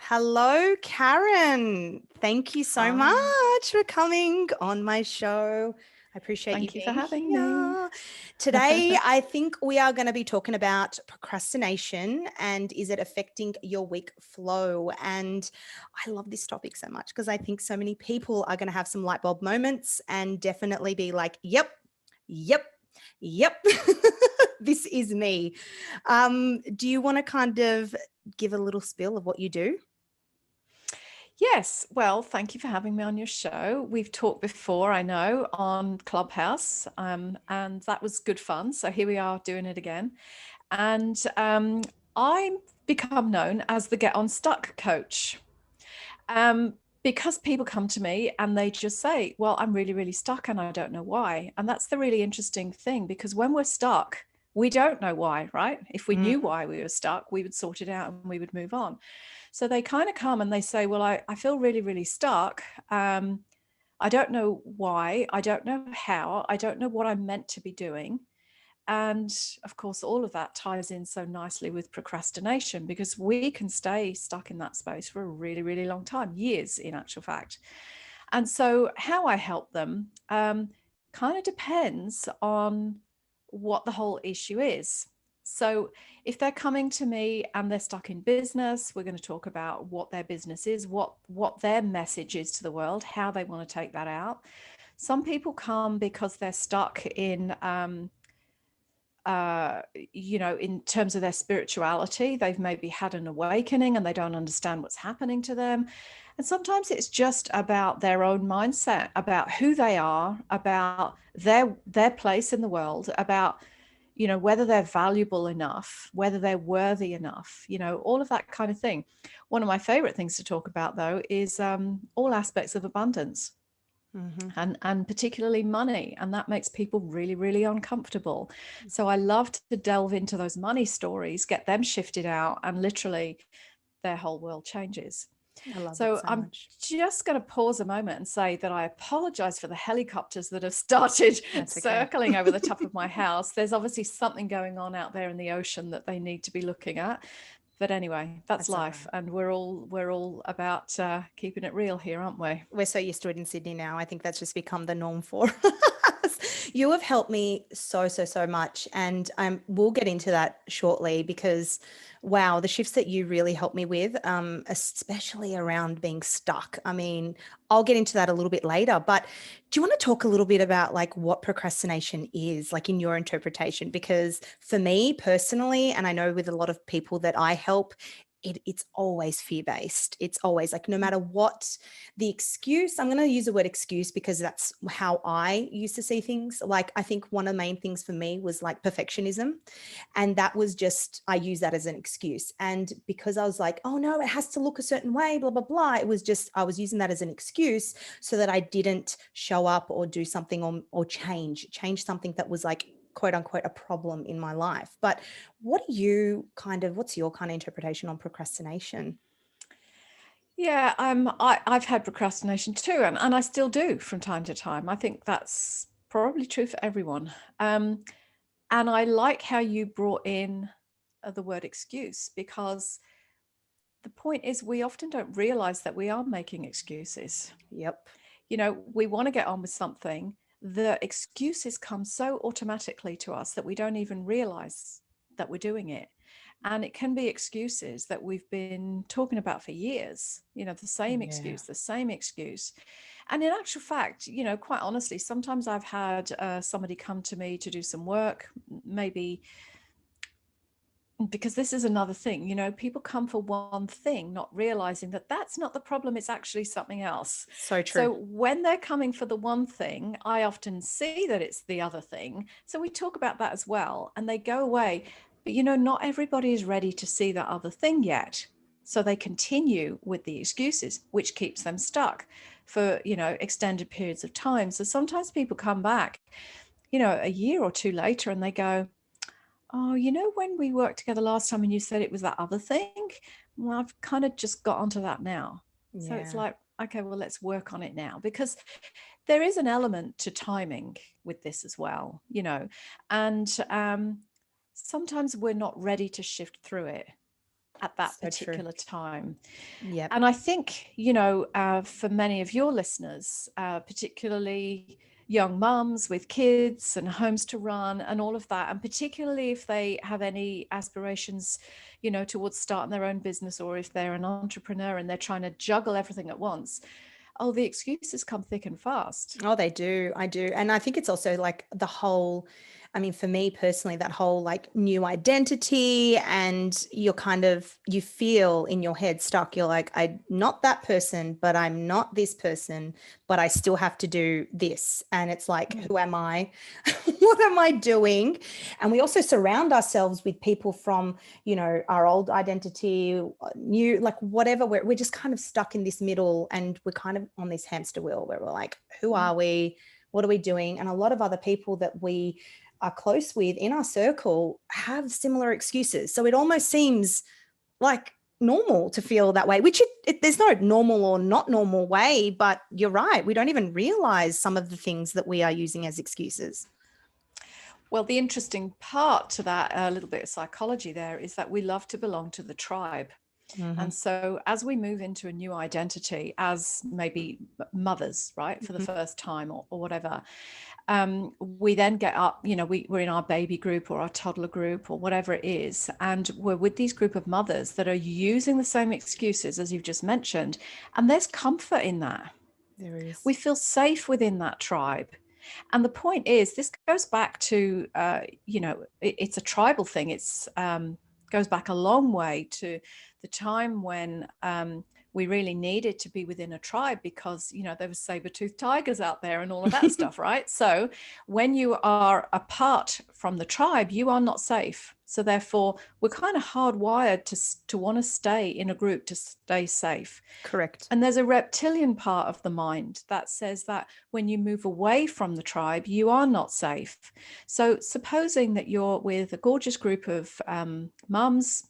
Hello, Karen. Thank you so Hi, much for coming on my show. I appreciate you thank you for being having me. here. Today, I think we are going to be talking about procrastination and is it affecting your week flow? And I love this topic so much because I think so many people are going to have some light bulb moments and definitely be like, yep, yep, yep, this is me. Do you want to kind of give a little spill of what you do? Yes, well, thank you for having me on your show. We've talked before, I know, on Clubhouse, and that was good fun. So here we are doing it again. And I'm become known as the Get Unstuck coach. Um, because people come to me and they just say, well, I'm really, really stuck and I don't know why. And that's the really interesting thing, because when we're stuck, we don't know why, right? If we Mm, knew why we were stuck, we would sort it out and we would move on. So they kind of come and they say, well, I feel really, really stuck. I don't know why. I don't know how. I don't know what I'm meant to be doing. And of course, all of that ties in so nicely with procrastination, because we can stay stuck in that space for a really, really long time, years in actual fact. And so, how I help them kind of depends on what the whole issue is. So, if they're coming to me and they're stuck in business, we're going to talk about what their business is, what their message is to the world, how they want to take that out. Some people come because they're stuck in in terms of their spirituality. They've maybe had an awakening and they don't understand what's happening to them. And sometimes it's just about their own mindset, about who they are, about their place in the world, about whether they're valuable enough, whether they're worthy enough, all of that kind of thing. One of my favorite things to talk about, though, is all aspects of abundance, mhm. and particularly money, and that makes people really, really uncomfortable. So I love to delve into those money stories, get them shifted out, and literally their whole world changes. I love that So so I'm much. just going to pause a moment and say that I apologize for the helicopters that have started That's okay. circling over the top of my house. There's obviously something going on out there in the ocean that they need to be looking at. But anyway, that's That's all life, right. and we're all about keeping it real here, aren't we? We're so used to it in Sydney now. I think that's just become the norm for us. You have helped me so, so, so much. And we'll get into that shortly because, wow, the shifts that you really helped me with, especially around being stuck. I mean, I'll get into that a little bit later. But do you want to talk a little bit about like what procrastination is, like in your interpretation? Because for me personally, and I know with a lot of people that I help, it's always fear based. It's always like no matter what the excuse, I'm going to use the word excuse because that's how I used to see things. Like, I think one of the main things for me was like perfectionism. And that was just, I use that as an excuse. And because I was like, oh no, it has to look a certain way, blah, blah, blah. It was just, I was using that as an excuse so that I didn't show up or do something or change something that was like, quote unquote, a problem in my life. But what's your kind of interpretation on procrastination? Yeah, I've had procrastination too, and I still do from time to time. I think that's probably true for everyone. And I like how you brought in the word excuse, because the point is we often don't realize that we are making excuses. Yep. We want to get on with something. The excuses come so automatically to us that we don't even realize that we're doing it. And it can be excuses that we've been talking about for years, the same Yeah. excuse, the same excuse. And in actual fact, quite honestly, sometimes I've had somebody come to me to do some work, maybe because this is another thing, people come for one thing, not realizing that that's not the problem, it's actually something else. So true. So when they're coming for the one thing, I often see that it's the other thing, so we talk about that as well, and they go away. But not everybody is ready to see that other thing yet, so they continue with the excuses, which keeps them stuck for extended periods of time. So sometimes people come back a year or two later and they go, oh, when we worked together last time and you said it was that other thing, well, I've kind of just got onto that now. So it's Yeah. like, okay, well, let's work on it now, because there is an element to timing with this as well, and sometimes we're not ready to shift through it. at that So true. particular time. Yep. And I think, for many of your listeners, particularly young mums with kids and homes to run and all of that, and particularly if they have any aspirations, towards starting their own business, or if they're an entrepreneur and they're trying to juggle everything at once, oh, the excuses come thick and fast. Oh, they do. I do. And I think it's also like the whole, I mean, for me personally, that whole like new identity, and you're kind of, you feel in your head stuck. You're like, I'm not that person, but I'm not this person, but I still have to do this. And it's like, who am I? What am I doing? And we also surround ourselves with people from, our old identity, new, like whatever, we're just kind of stuck in this middle, and we're kind of on this hamster wheel where we're like, who are we? What are we doing? And a lot of other people that we are close with in our circle have similar excuses. So it almost seems like normal to feel that way, which there's no normal or not normal way, but you're right. We don't even realize some of the things that we are using as excuses. Well, the interesting part to that, a little bit of psychology there, is that we love to belong to the tribe. Mm-hmm. And so as we move into a new identity as maybe mothers, right, for the first time or whatever, we then get up, we're in our baby group or our toddler group or whatever it is. And we're with these group of mothers that are using the same excuses as you've just mentioned. And there's comfort in that. There is. We feel safe within that tribe. And the point is, this goes back to, it's a tribal thing. It's goes back a long way to the time when we really needed to be within a tribe because, there were saber-toothed tigers out there and all of that stuff, right? So when you are apart from the tribe, you are not safe. So therefore, we're kind of hardwired to want to stay in a group to stay safe. Correct. And there's a reptilian part of the mind that says that when you move away from the tribe, you are not safe. So supposing that you're with a gorgeous group of mums,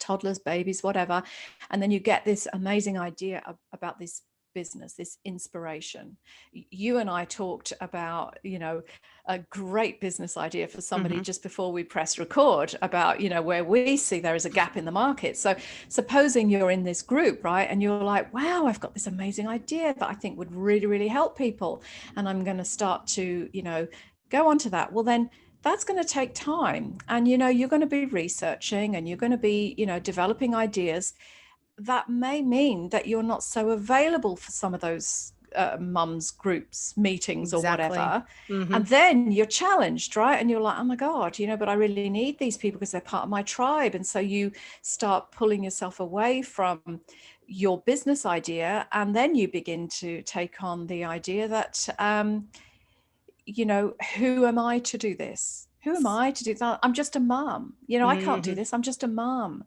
toddlers, babies, whatever, and then you get this amazing idea about this business, this inspiration. You and I talked about, a great business idea for somebody just before we press record about, where we see there is a gap in the market. So supposing you're in this group, right, and you're like, wow, I've got this amazing idea that I think would really, really help people. And I'm going to start to, go on to that. Well, then that's going to take time. And, you're going to be researching and you're going to be, developing ideas that may mean that you're not so available for some of those mums groups meetings or whatever. And then you're challenged, right? And you're like, oh my God, but I really need these people because they're part of my tribe. And so you start pulling yourself away from your business idea. And then you begin to take on the idea that, who am I to do this? Who am I to do that? I'm just a mom. I can't do this. I'm just a mom.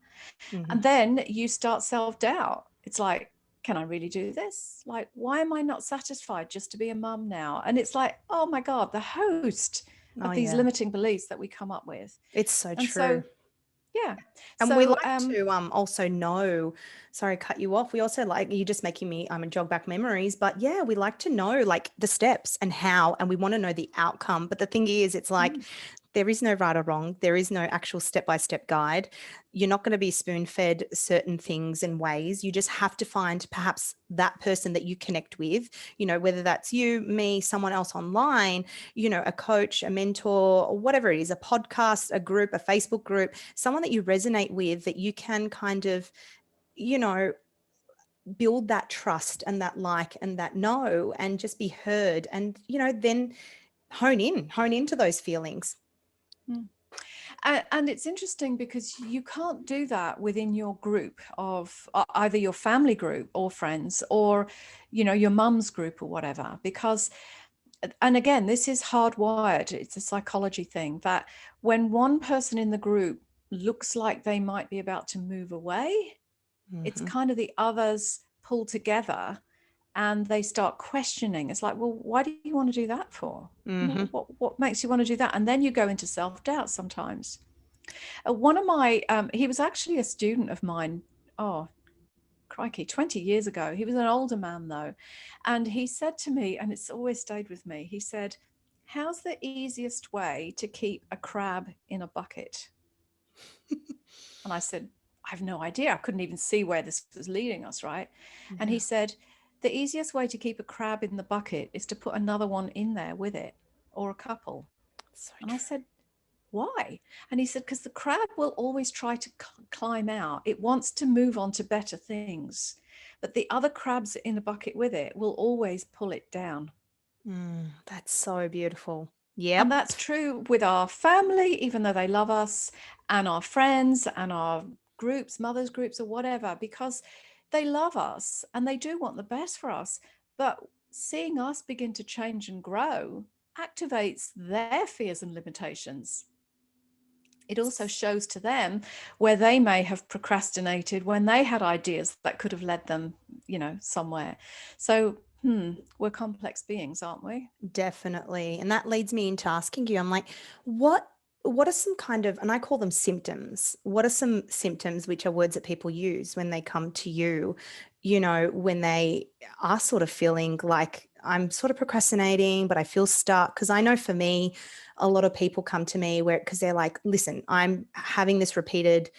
And then you start self-doubt. It's like, can I really do this? Like, why am I not satisfied just to be a mum now? And it's like, oh my God, the host of these limiting beliefs that we come up with. It's so And true. so, yeah. And so, we like to also know, sorry, cut you off. We also like, you just making me jog back memories, but yeah, we like to know like the steps and how, and we want to know the outcome. But the thing is, it's like, there is no right or wrong. There is no actual step-by-step guide. You're not going to be spoon-fed certain things and ways. You just have to find perhaps that person that you connect with, whether that's you, me, someone else online, a coach, a mentor, or whatever it is, a podcast, a group, a Facebook group, someone that you resonate with, that you can kind of, build that trust and that like and that know and just be heard, and, then hone into those feelings. And it's interesting because you can't do that within your group of either your family group or friends or, your mum's group or whatever, because, and again, this is hardwired. It's a psychology thing that when one person in the group looks like they might be about to move away, it's kind of the others pull together and they start questioning. It's like, well, why do you want to do that for? What makes you want to do that? And then you go into self-doubt sometimes. One of my, he was actually a student of mine, oh, crikey, 20 years ago. He was an older man though. And he said to me, and it's always stayed with me, he said, how's the easiest way to keep a crab in a bucket? And I said, have no idea. I couldn't even see where this was leading us, right? And he Yeah. said, the easiest way to keep a crab in the bucket is to put another one in there with it, or a couple. So And I true. said, why? And he said, because the crab will always try to climb out. It wants to move on to better things. But the other crabs in the bucket with it will always pull it down. That's so beautiful. And Yep. that's true with our family, even though they love us, and our friends and our groups, mothers groups or whatever, because they love us and they do want the best for us. But seeing us begin to change and grow activates their fears and limitations. It also shows to them where they may have procrastinated when they had ideas that could have led them, somewhere. So, we're complex beings, aren't we? Definitely. And that leads me into asking you, I'm like, what are some kind of, and I call them symptoms. What are some symptoms, which are words that people use when they come to you, when they are sort of feeling like I'm sort of procrastinating, but I feel stuck? Because I know for me, a lot of people come to me because they're like, listen, I'm having this repeated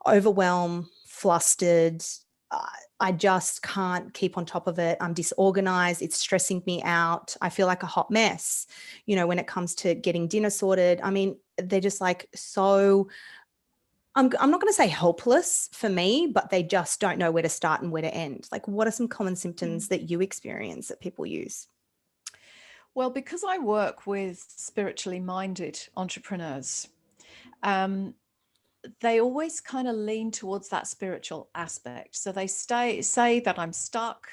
overwhelm, flustered. I just can't keep on top of it. I'm disorganized. It's stressing me out. I feel like a hot mess, when it comes to getting dinner sorted. I mean, they're just like so, I'm not going to say helpless for me, but they just don't know where to start and where to end. Like, what are some common symptoms that you experience that people use? Well, because I work with spiritually minded entrepreneurs, um, they always kind of lean towards that spiritual aspect. So they say that I'm stuck,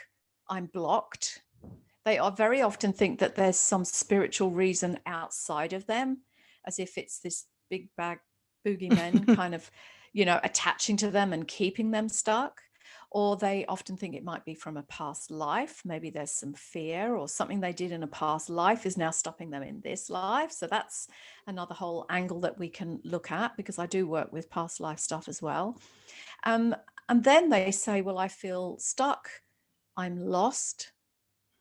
I'm blocked. They are very often think that there's some spiritual reason outside of them, as if it's this big bag boogeymen kind of, attaching to them and keeping them stuck. Or they often think it might be from a past life. Maybe there's some fear or something they did in a past life is now stopping them in this life. So that's another whole angle that we can look at, because I do work with past life stuff as well. Um, and then they say, well, I feel stuck, I'm lost,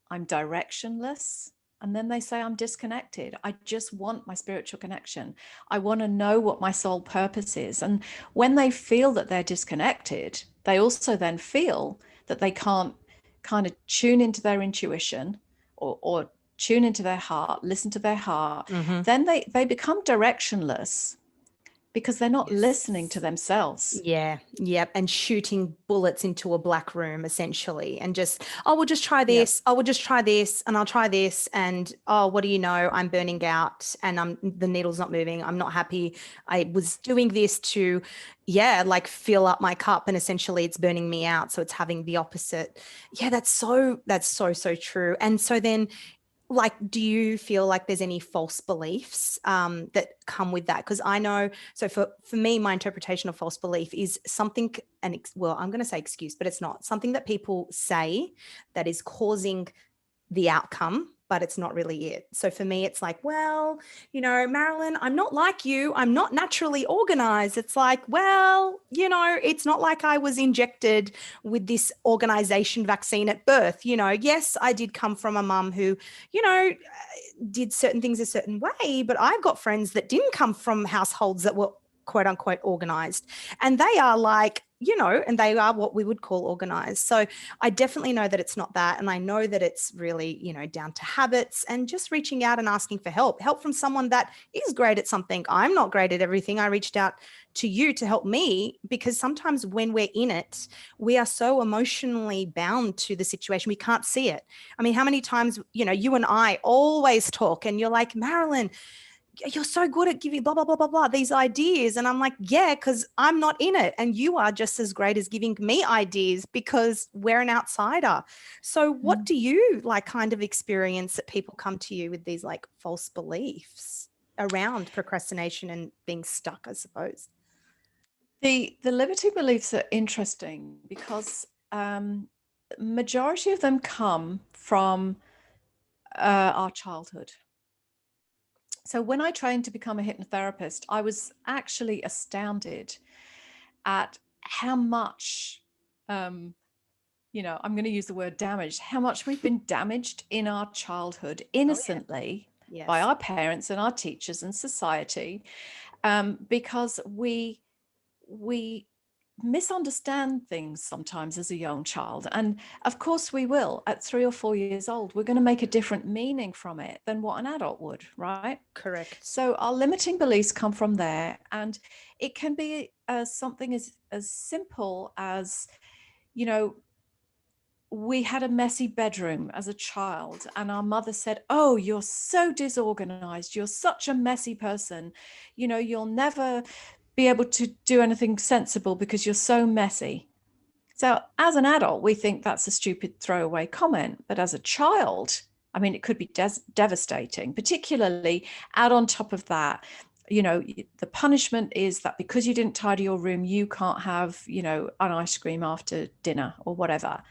I'm directionless. And then they say, I'm disconnected. I just want my spiritual connection. I want to know what my soul purpose is. And when they feel that they're disconnected, they also then feel that they can't kind of tune into their intuition, or tune into their heart, listen to their heart. Mm-hmm. Then they become directionless because they're not listening to Yes. themselves. Yeah, yep. And shooting bullets into a black room essentially. And just, oh, we'll just try Yeah. this. Oh, we'll just try this and I'll try this. And oh, what do you know? I'm burning out and the needle's not moving. I'm not happy. I was doing this to, yeah, like fill up my cup and essentially it's burning me out. So it's having the opposite. Yeah, that's so true. And so then, like, do you feel like there's any false beliefs that come with that? Because I know, so for me, my interpretation of false belief is something, well, I'm going to say excuse, but it's not something that people say that is causing the outcome, but it's not really it. So for me, it's like, well, Marilyn, I'm not like you. I'm not naturally organized. It's like, well, it's not like I was injected with this organization vaccine at birth. Yes, I did come from a mum who, you know, did certain things a certain way, but I've got friends that didn't come from households that were quote unquote organized, and they are like, and they are what we would call organized. So I definitely know that it's not that. And I know that it's really, down to habits and just reaching out and asking for help from someone that is great at something. I'm not great at everything. I reached out to you to help me, because sometimes when we're in it, we are so emotionally bound to the situation. We can't see it. I mean, how many times, you and I always talk and you're like, Marilyn, you're so good at giving blah, blah, blah, blah, blah, these ideas. And I'm like, yeah, because I'm not in it. And you are just as great as giving me ideas because we're an outsider. So what do you like kind of experience that people come to you with these like false beliefs around procrastination and being stuck, I suppose? The limiting beliefs are interesting because majority of them come from our childhood. So when I trained to become a hypnotherapist, I was actually astounded at how much, I'm going to use the word damaged, how much we've been damaged in our childhood Oh, yeah. innocently by Yes. our parents and our teachers and society, because we misunderstand things sometimes as a young child. And of course we will. At 3 or 4 years old, we're going to make a different meaning from it than what an adult would, right? Correct. So our limiting beliefs come from there. And it can be something as simple as, you know, we had a messy bedroom as a child, and our mother said, "Oh, you're so disorganized. You're such a messy person. You know, you'll never be able to do anything sensible because you're so messy." So as an adult, we think that's a stupid throwaway comment. But as a child, I mean, it could be devastating, particularly add on top of that, you know, the punishment is that because you didn't tidy your room, you can't have, you know, an ice cream after dinner or whatever.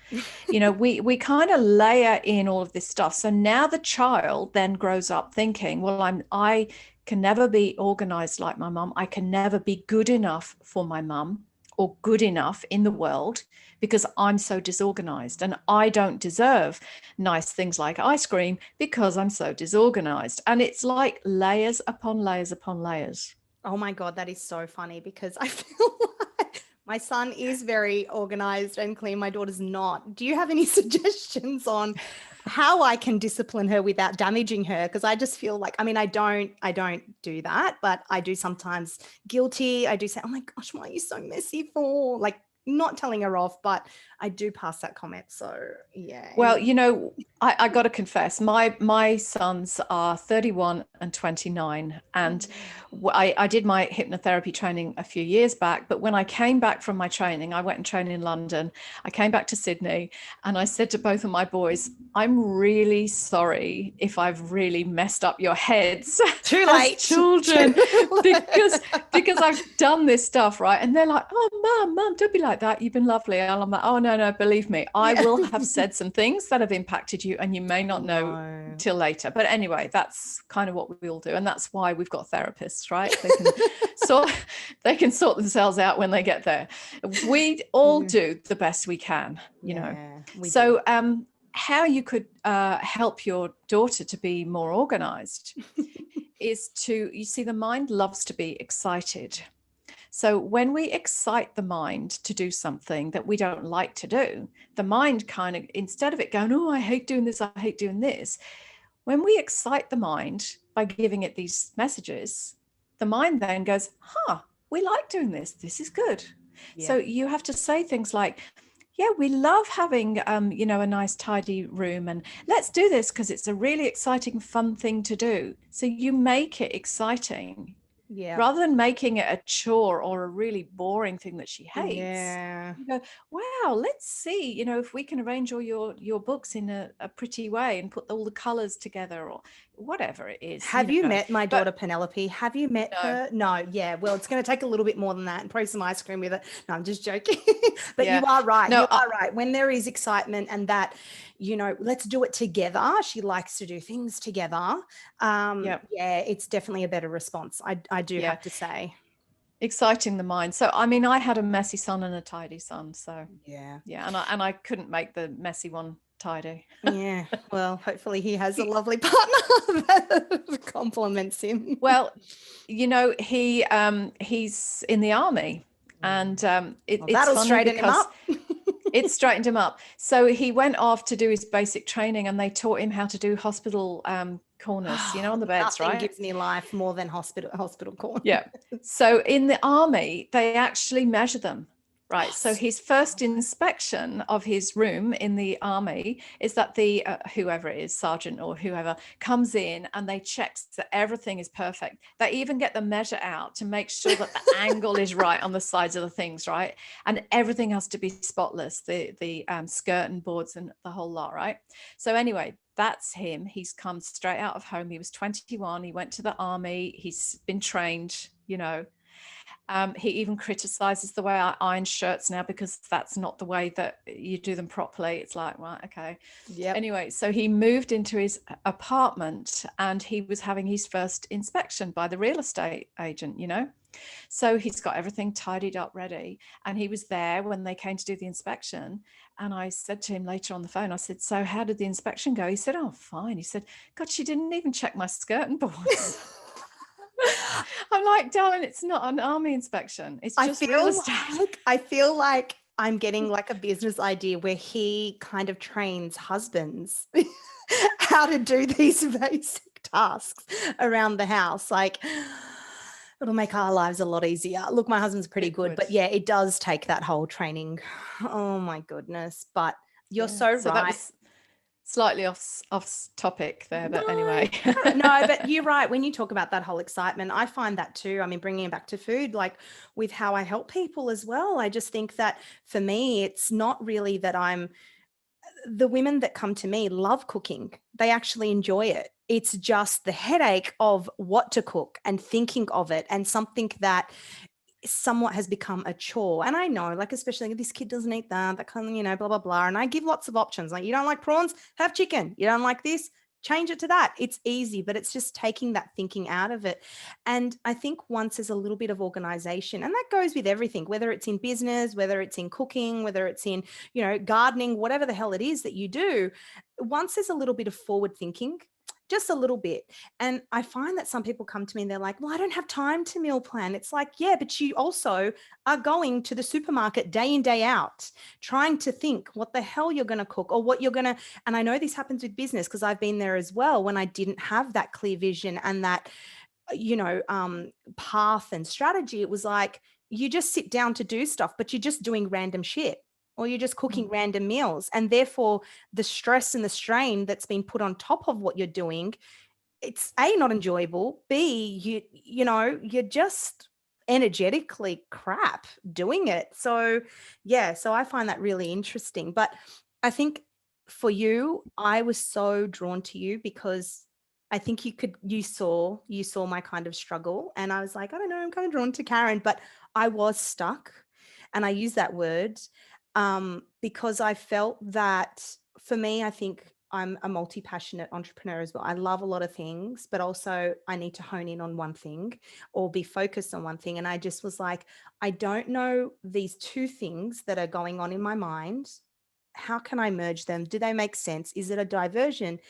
You know, we kind of layer in all of this stuff. So now the child then grows up thinking, well, I can never be organized like my mum. I can never be good enough for my mum or good enough in the world because I'm so disorganized, and I don't deserve nice things like ice cream because I'm so disorganized. And it's like layers upon layers upon layers. Oh my God, that is so funny because I feel like my son is very organized and clean. My daughter's not. Do you have any suggestions on how I can discipline her without damaging her? Because I just feel like, I mean, I don't do that, but I do sometimes guilty. I do say, oh my gosh, why are you so messy for? Like, not telling her off, but I do pass that comment. So yeah. Well, you know, I got to confess, my sons are 31 and 29, and I did my hypnotherapy training a few years back. But when I came back from my training, I went and trained in London. I came back to Sydney, and I said to both of my boys, "I'm really sorry if I've really messed up your heads Too as late. children, Too late. because I've done this stuff, right?" And they're like, "Oh, mum, don't be like that. You've been lovely." And I'm like, "Oh, no, believe me, I will have said some things that have impacted you, and you may not know till later." But anyway, that's kind of what we all do, and that's why we've got therapists, right? They can sort themselves out when they get there. We all do the best we can, you know. So how you could help your daughter to be more organized is you see, the mind loves to be excited. So when we excite the mind to do something that we don't like to do, the mind kind of, instead of it going, "Oh, I hate doing this, I hate doing this," when we excite the mind by giving it these messages, the mind then goes, we like doing this. This is good. Yeah. So you have to say things like, "Yeah, we love having, you know, a nice tidy room, and let's do this because it's a really exciting, fun thing to do." So you make it exciting. Yeah. Rather than making it a chore or a really boring thing that she hates. Yeah. You go, "Wow, let's see, you know, if we can arrange all your books in a pretty way and put all the colors together," or whatever it is. Have you met my daughter Penelope? Have you met her? No. Yeah. Well, it's going to take a little bit more than that, and probably some ice cream with it. No, I'm just joking. But you are right. No, you are right. When there is excitement and that, you know, let's do it together. She likes to do things together. Yeah, it's definitely a better response. I do have to say. Exciting the mind. So, I mean, I had a messy son and a tidy son. So yeah, and I couldn't make the messy one tidy. Yeah. Well, hopefully he has a lovely partner that compliments him. Well, you know, he's in the army, and that'll straighten him up. It straightened him up. So he went off to do his basic training, and they taught him how to do hospital corners, you know, on the beds, Nothing right? gives me life more than hospital corners. Yeah. So in the army, they actually measure them. Right. So his first inspection of his room in the army is that the whoever it is, sergeant or whoever, comes in and they check that everything is perfect. They even get the measure out to make sure that the angle is right on the sides of the things, right? And everything has to be spotless, the skirting boards and the whole lot, right? So anyway, that's him. He's come straight out of home. He was 21. He went to the army. He's been trained, you know. He even criticizes the way I iron shirts now because that's not the way that you do them properly. It's like, right, okay. Yeah. Anyway, so he moved into his apartment and he was having his first inspection by the real estate agent, you know. So he's got everything tidied up, ready. And he was there when they came to do the inspection. And I said to him later on the phone, I said, "So how did the inspection go?" He said, "Oh, fine." He said, "God, she didn't even check my skirting boards." I'm like, darling, it's not an army inspection. It's I just real feel estate. I feel like I'm getting like a business idea where he kind of trains husbands how to do these basic tasks around the house. Like, it'll make our lives a lot easier. Look, my husband's pretty It good, would. but yeah, it does take that whole training. Oh my goodness. But you're Yeah. so So that right. was slightly off topic there, but No, anyway. no, but you're right. When you talk about that whole excitement, I find that too. I mean, bringing it back to food, like with how I help people as well. I just think that for me, it's not really that the women that come to me love cooking. They actually enjoy it. It's just the headache of what to cook and thinking of it, and something that somewhat has become a chore. And I know, like, especially like, this kid doesn't eat that kind of, blah, blah, blah. And I give lots of options. Like, you don't like prawns, have chicken. You don't like this, change it to that. It's easy, but it's just taking that thinking out of it. And I think once there's a little bit of organization, and that goes with everything, whether it's in business, whether it's in cooking, whether it's in, gardening, whatever the hell it is that you do, once there's a little bit of forward thinking, just a little bit. And I find that some people come to me and they're like, well, I don't have time to meal plan. It's like, yeah, but you also are going to the supermarket day in, day out, trying to think what the hell you're going to cook or what you're going to. And I know this happens with business because I've been there as well when I didn't have that clear vision and that, path and strategy. It was like, you just sit down to do stuff, but you're just doing random shit or you're just cooking Mm. random meals. And therefore, the stress and the strain that's been put on top of what you're doing, it's A, not enjoyable. B, you're just energetically crap doing it. So yeah, so I find that really interesting. But I think for you, I was so drawn to you because I think you saw my kind of struggle. And I was like, I don't know, I'm kind of drawn to Karen, but I was stuck. And I use that word because I felt that for me, I think I'm a multi-passionate entrepreneur as well. I love a lot of things, but also I need to hone in on one thing or be focused on one thing. And I just was like, I don't know these two things that are going on in my mind. How can I merge them? Do they make sense? Is it a diversion?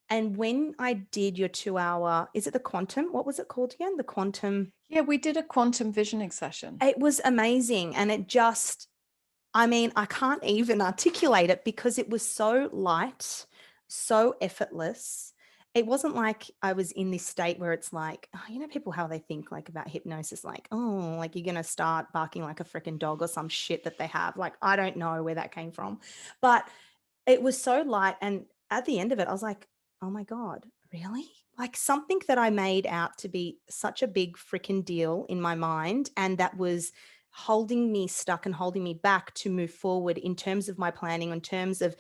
And when I did your 2 hour, is it the quantum? What was it called again? The quantum. Yeah, we did a quantum visioning session. It was amazing. And it just, I mean, I can't even articulate it because it was so light, so effortless. It wasn't like I was in this state where it's like, people how they think like about hypnosis, like, oh, like you're going to start barking like a freaking dog or some shit that they have. Like, I don't know where that came from, but it was so light. And at the end of it, I was like, oh my God, really? Like something that I made out to be such a big freaking deal in my mind. And that was holding me stuck and holding me back to move forward in terms of my planning, in terms of,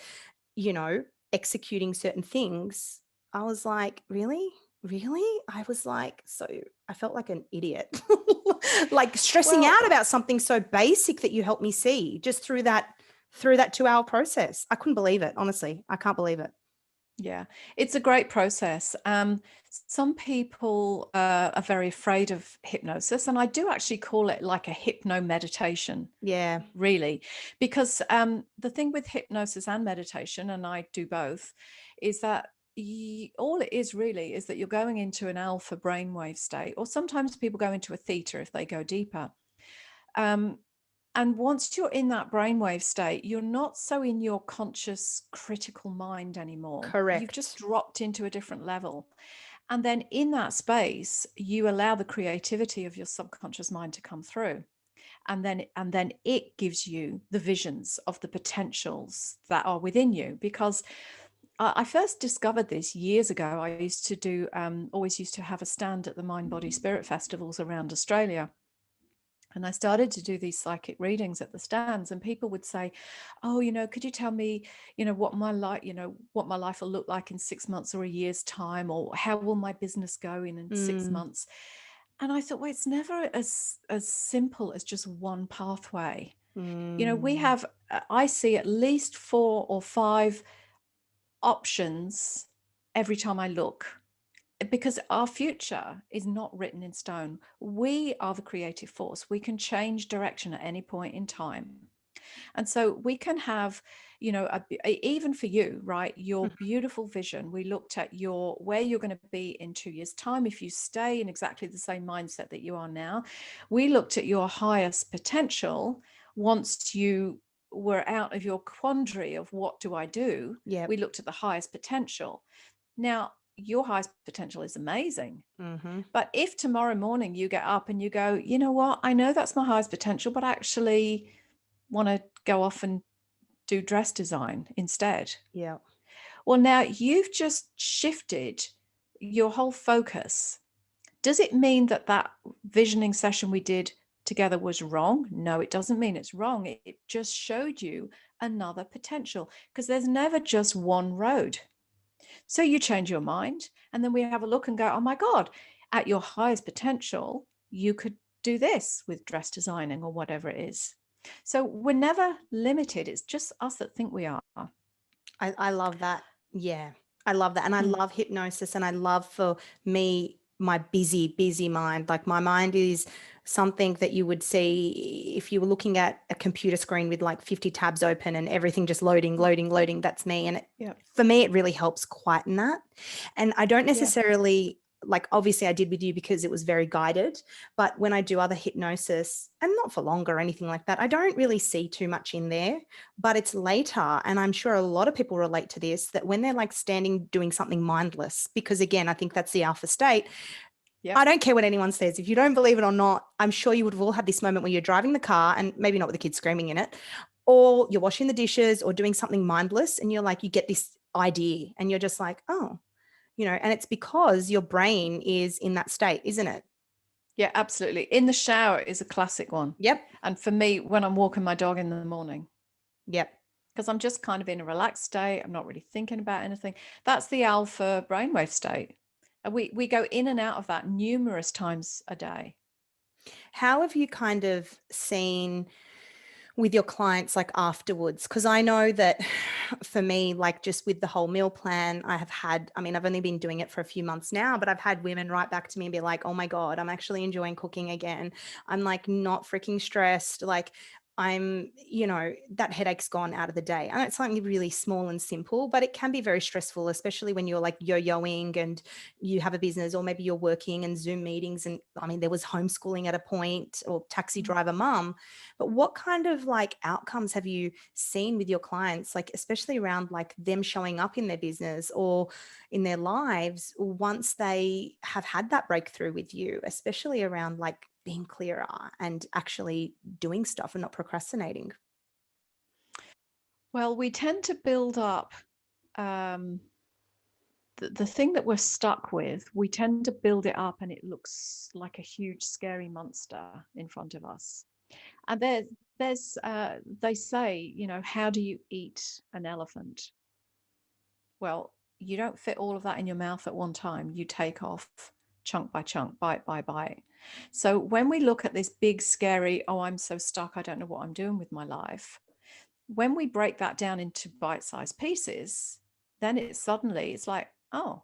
you know, executing certain things. I was like, really? Really? I was like, so I felt like an idiot, like stressing Well, out about something so basic that you helped me see just through that 2 hour process. I couldn't believe it. Honestly, I can't believe it. yeah, it's a great process. Some people are very afraid of hypnosis, and I do actually call it like a hypno meditation, Yeah. really, because the thing with hypnosis and meditation, and I do both, is that all it is really is that you're going into an alpha brainwave state, or sometimes people go into a theta if they go deeper. Um, and once you're in that brainwave state, you're not so in your conscious critical mind anymore. You've just Correct. dropped into a different level. And then in that space, you allow the creativity of your subconscious mind to come through. And then it gives you the visions of the potentials that are within you. Because I first discovered this years ago. I used to do, always used to have a stand at the Mind Body Spirit festivals around Australia. And I started to do these psychic readings at the stands, and people would say, oh, could you tell me, what my life, what my life will look like in 6 months or a year's time, or how will my business go in 6 months? And I thought, well, it's never as simple as just one pathway. We Mm. have, I see at least 4 or 5 options every time I look, because our future is not written in stone. We are the creative force. We can change direction at any point in time. And so we can have, even for you, right, your Mhm. beautiful vision. We looked at where you're going to be in 2 years' time if you stay in exactly the same mindset that you are now. We looked at your highest potential once you were out of your quandary of what do I do. Yep. We looked at the highest potential. Now, your highest potential is amazing. Mhm. But if tomorrow morning you get up and you go, you know what, I know that's my highest potential, but I actually want to go off and do dress design instead. Yep. Well, now you've just shifted your whole focus. Does it mean that that visioning session we did together was wrong? No, it doesn't mean it's wrong. It just showed you another potential, because there's never just one road. So you change your mind, and then we have a look and go, oh my God, at your highest potential, you could do this with dress designing or whatever it is. So we're never limited. It's just us that think we are. I love that. Yeah. I love that. And I Mm. love hypnosis, and I love, for me, my busy, busy mind. Like, my mind is something that you would see if you were looking at a computer screen with like 50 tabs open and everything just loading, loading, loading. That's me. And Yeah. for me, it really helps quieten that. And I don't Yeah. necessarily, like, obviously I did with you because it was very guided, but when I do other hypnosis, and not for long or anything like that, I don't really see too much in there. But it's later, and I'm sure a lot of people relate to this, that when they're like standing doing something mindless, because again, I think that's the alpha state. Yeah. I don't care what anyone says. If you don't believe it or not, I'm sure you would have all had this moment where you're driving the car, and maybe not with the kids screaming in it, or you're washing the dishes or doing something mindless, and you're like, you get this idea and you're just like, oh, and it's because your brain is in that state, isn't it? Yeah, absolutely. In the shower is a classic one. Yep. And for me, when I'm walking my dog in the morning, Yep. because I'm just kind of in a relaxed state, I'm not really thinking about anything. That's the alpha brainwave state. And we go in and out of that numerous times a day. How have you kind of seen with your clients like afterwards? Because I know that for me, like, just with the whole meal plan, I mean, I've only been doing it for a few months now, but I've had women write back to me and be like, oh my God, I'm actually enjoying cooking again. I'm like not freaking stressed. Like, that headache's gone out of the day. And it's something really small and simple, but it can be very stressful, especially when you're like yo-yoing and you have a business, or maybe you're working and Zoom meetings. And I mean, there was homeschooling at a point, or taxi Mm. driver mum. But what kind of like outcomes have you seen with your clients, like especially around like them showing up in their business or in their lives once they have had that breakthrough with you, especially around like being clearer and actually doing stuff and not procrastinating? Well, we tend to build up um, the thing that we're stuck with, we tend to build it up and it looks like a huge, scary monster in front of us. And they say, how do you eat an elephant? Well, you don't fit all of that in your mouth at one time. You take off chunk by chunk, bite by bite. So when we look at this big, scary, oh, I'm so stuck, I don't know what I'm doing with my life. When we break that down into bite-sized pieces, then it's like, oh,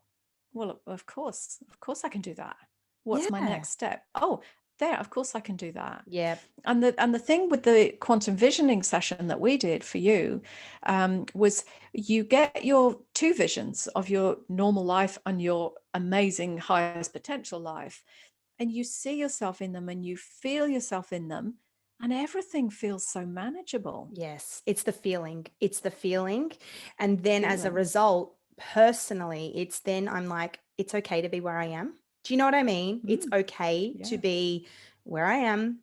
well, of course I can do that. What's my Yeah. next step? Oh, there, of course I can do that. Yeah. And the thing with the quantum visioning session that we did for you was you get your two visions of your normal life and your amazing highest potential life, and you see yourself in them and you feel yourself in them, and everything feels so manageable. Yes, it's the feeling. It's the feeling. And The then as a feeling. result, personally, it's then I'm like, it's okay to be where I am. Do you know what I mean? It's Mm, okay to yeah. be where I am,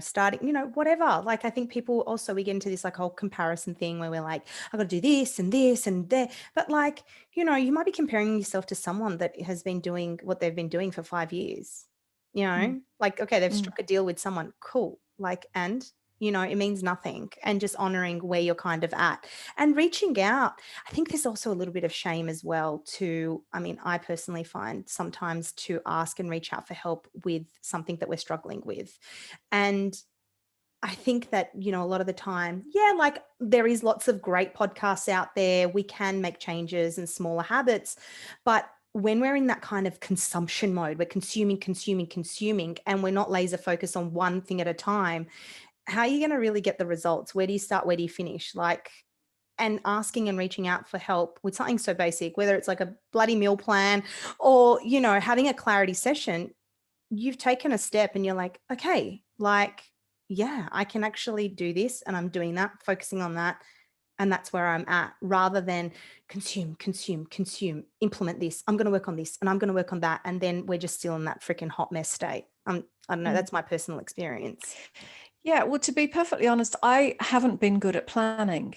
starting, whatever. Like, I think people also, we get into this like whole comparison thing where we're like, I got to do this and there. But like, you might be comparing yourself to someone that has been doing what they've been doing for 5 years. Mm, Like, okay, they've mm. struck a deal with someone. Cool. Like, and it means nothing. And just honoring where you're kind of at and reaching out. I think there's also a little bit of shame as well I mean, I personally find sometimes to ask and reach out for help with something that we're struggling with. And I think that, a lot of the time, yeah, like there is lots of great podcasts out there. We can make changes and smaller habits. But when we're in that kind of consumption mode, we're consuming, consuming, consuming, and we're not laser focused on one thing at a time, how are you going to really get the results? Where do you start? Where do you finish? Like, and asking and reaching out for help with something so basic, whether it's like a bloody meal plan or, you know, having a clarity session, you've taken a step and you're like, okay, like, yeah, I can actually do this and I'm doing that, focusing on that. And that's where I'm at, rather than consume, consume, consume, implement this. I'm going to work on this and I'm going to work on that. And then we're just still in that freaking hot mess state. I don't know. Mm. That's my personal experience. Yeah, well, to be perfectly honest, I haven't been good at planning.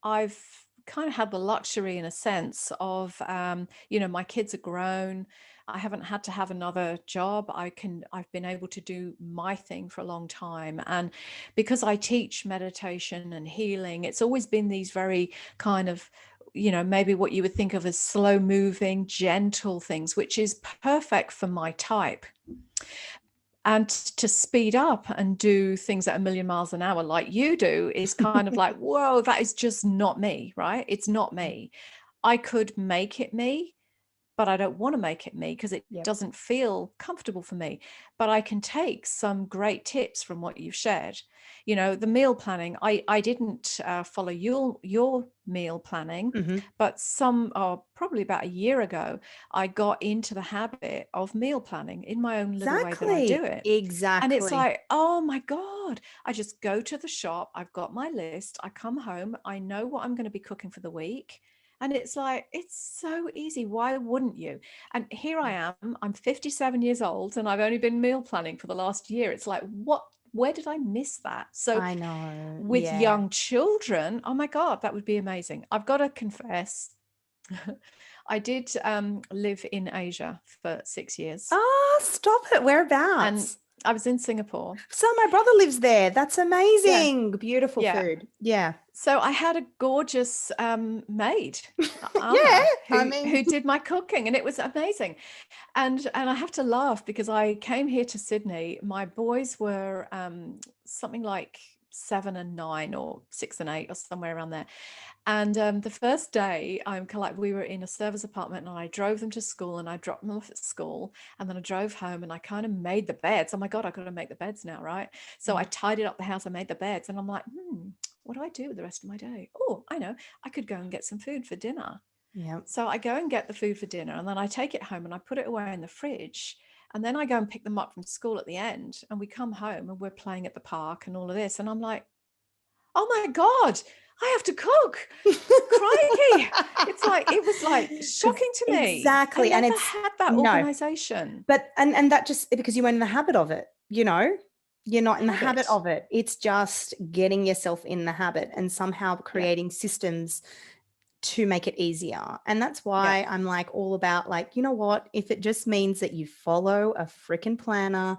I've kind of had the luxury, in a sense, of my kids are grown. I haven't had to have another job. I've been able to do my thing for a long time. And because I teach meditation and healing, it's always been these very kind of, maybe what you would think of as slow moving, gentle things, which is perfect for my type. And to speed up and do things at a million miles an hour like you do is kind of like, whoa, that is just not me, right? It's not me. I could make it me, but I don't want to make it me because it Yep. doesn't feel comfortable for me. But I can take some great tips from what you've shared. The meal planning, I didn't follow your meal planning, Mm-hmm. but probably about a year ago, I got into the habit of meal planning in my own little way that I Exactly. do it. And it's Exactly. like, oh my God, I just go to the shop. I've got my list. I come home. I know what I'm going to be cooking for the week. And it's like, it's so easy. Why wouldn't you? And here I am, I'm 57 years old and I've only been meal planning for the last year. It's like, where did I miss that? So I know. with Yeah. young children, oh my God, that would be amazing. I've got to confess, I did live in Asia for 6 years Oh, stop it. and Whereabouts? I was in Singapore. So my brother lives there. That's Yeah. amazing. Beautiful Yeah. food. Yeah. So I had a gorgeous maid, Yeah. Anna, I who mean, who did my cooking, and it was amazing. And I have to laugh because I came here to Sydney. My boys were something like 7 and 9 or 6 and 8 or somewhere around there. And the first day, I'm kind of like, we were in a service apartment and I drove them to school and I dropped them off at school. And then I drove home and I kind of made the beds. Oh my God, I've got to make the beds now, right? So I tidied up the house, I made the beds, and I'm like, what do I do with the rest of my day? Oh, I know, I could go and get some food for dinner. yeah. So I go and get the food for dinner and then I take it home and I put it away in the fridge. And then I go and pick them up from school at the end and we come home and we're playing at the park and all of this. And I'm like, oh my God, I have to cook. Crikey. It's like, it was like shocking to me. I Exactly. And never it's had that no, organization. but and that just because you weren't in the habit of it, you know, you're not in the habit Habit. of it. It's just getting yourself in the habit and somehow Yeah. creating systems to make it easier. And that's Yeah. why I'm like all about like, you know what, if it just means that you follow a freaking planner,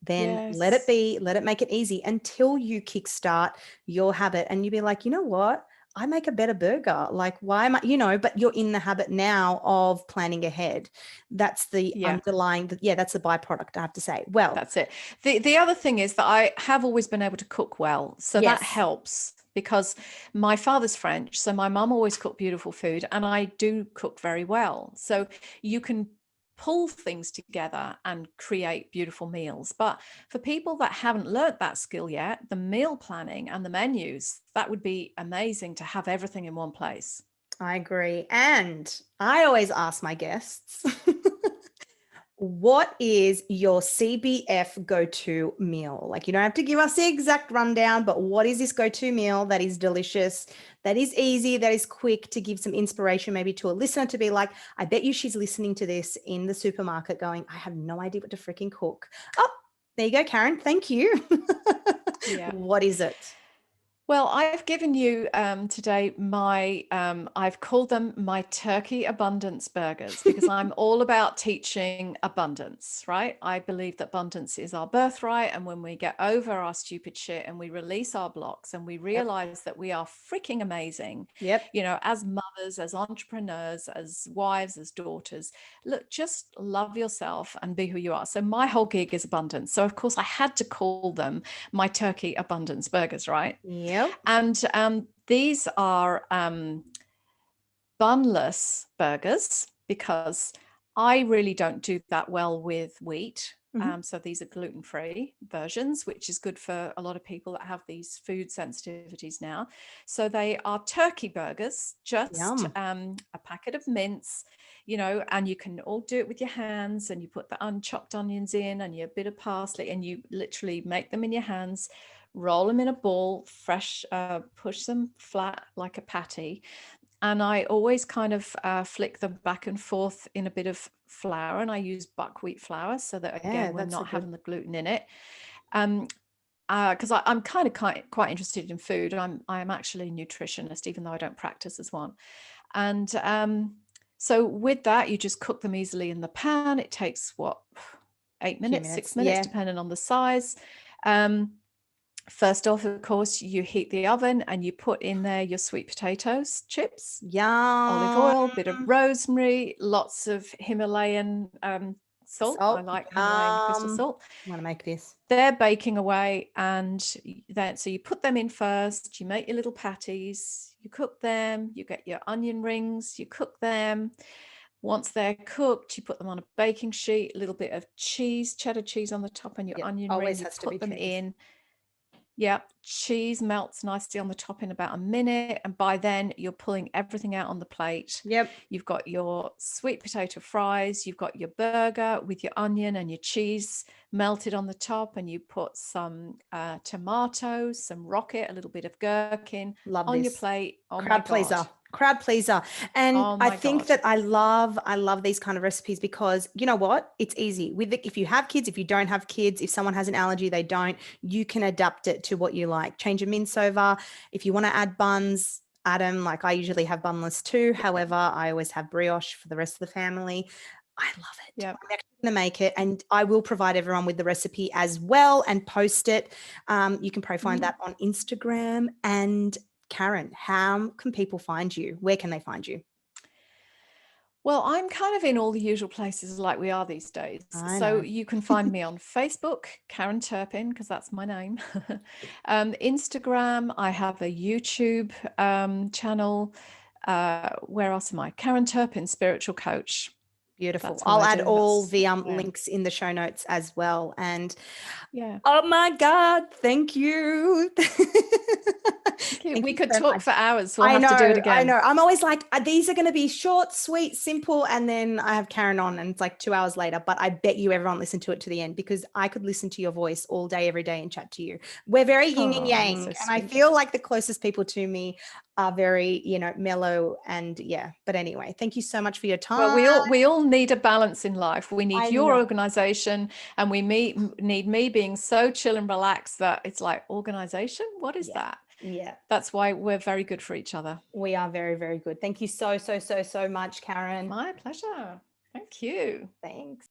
then let it Yes. be, let it make it easy until you kickstart your habit and you be like, you know what? I make a better burger. Like, why am I, but you're in the habit now of planning ahead. That's the Yeah. underlying, yeah, that's the byproduct, I have to say. Well, That's it. The other thing is that I have always been able to cook well. So that yes, helps because my father's French. So my mum always cooked beautiful food and I do cook very well. So you can pull things together and create beautiful meals. But for people that haven't learnt that skill yet, the meal planning and the menus, that would be amazing to have everything in one place. I agree. And I always ask my guests, what is your CBF go-to meal? Like, you don't have to give us the exact rundown, but what is this go-to meal that is delicious, that is easy, that is quick, to give some inspiration maybe to a listener to be like, I bet you she's listening to this in the supermarket going, I have no idea what to freaking cook. Oh, there you go, Karen. Thank you. Yeah. What is it? Well, I've given you today I've called them my turkey abundance burgers because I'm all about teaching abundance, right? I believe that abundance is our birthright. And when we get over our stupid shit and we release our blocks and we Yep. realize that we are freaking amazing, Yep. as mothers, as entrepreneurs, as wives, as daughters, look, just love yourself and be who you are. So my whole gig is abundance. So of course I had to call them my turkey abundance burgers, right? Yep. And these are bunless burgers because I really don't do that well with wheat. So these are gluten-free versions, which is good for a lot of people that have these food sensitivities now. So they are turkey burgers, just Yum. a packet of mince, you know, and you can all do it with your hands, and you put the unchopped onions in and your bit of parsley, and you literally make them in your hands, roll them in a ball, fresh, push them flat like a patty. And I always kind of flick them back and forth in a bit of flour, and I use buckwheat flour so that, Yeah, again, we're that's a not good. having the gluten in it. Because I'm kind of quite interested in food. I am actually a nutritionist, even though I don't practice as one. And so with that, you just cook them easily in the pan. It takes what, 8 Few minutes, minutes. 6 minutes, Yeah. depending on the size. First off, of course, you heat the oven and you put in there your sweet potatoes, chips, olive Yum. oil, bit of rosemary, lots of Himalayan salt. I Salt. like Himalayan crystal Yum. salt. I'm gonna make this. They're baking away, and then so you put them in first, you make your little patties, you cook them, you get your onion rings, you cook them. Once they're cooked, you put them on a baking sheet, a little bit of cheese, cheddar cheese on the top, and your Yep. onion ring, Always you has to be put them cheese. in. Yeah, cheese melts nicely on the top in about a minute, and by then you're pulling everything out on the plate. Yep. You've got your sweet potato fries, you've got your burger with your onion and your cheese melted on the top, and you put some tomatoes, some rocket, a little bit of gherkin Love on your this. plate. Oh my Crowd God. pleaser. Crowd pleaser. And Oh I my think God. that I love these kind of recipes because you know what? It's easy. If you have kids, if you don't have kids, if someone has an allergy, they don't, you can adapt it to what you like. Change your mince over. If you want to add buns, add them. Like I usually have bunless too. However, I always have brioche for the rest of the family. I love it. Yeah. I'm actually going to make it, and I will provide everyone with the recipe as well and post it. You can probably find that on Instagram. And Karen, how can people find you? Where can they find you? Well, I'm kind of in all the usual places like we are these days. I So know. you can find me on Facebook, Karen Turpin, because that's my name. Instagram, I have a YouTube channel. Where else am I? Karen Turpin, spiritual coach. Beautiful. That's what I'll I add do. all That's the what I am. links in the show notes as well. And Yeah. oh my God, thank you. Thank We you could so talk much. for hours. We'll have to do it I again. know. I'm always like, these are going to be short, sweet, simple. And then I have Karen on and it's like 2 hours later. But I bet you everyone listened to it to the end because I could listen to your voice all day, every day and chat to you. We're very yin and Oh, you're yang. so And I sweet. feel like the closest people to me are very, mellow and yeah. But anyway, thank you so much for your time. Well, we all need a balance in life. We need I your know. organization, and we need me being so chill and relaxed that it's like, organization? What is that? Yeah. That's why we're very good for each other. We are very, very good. Thank you so, so, so, so much, Karen. My pleasure. Thank you. Thanks.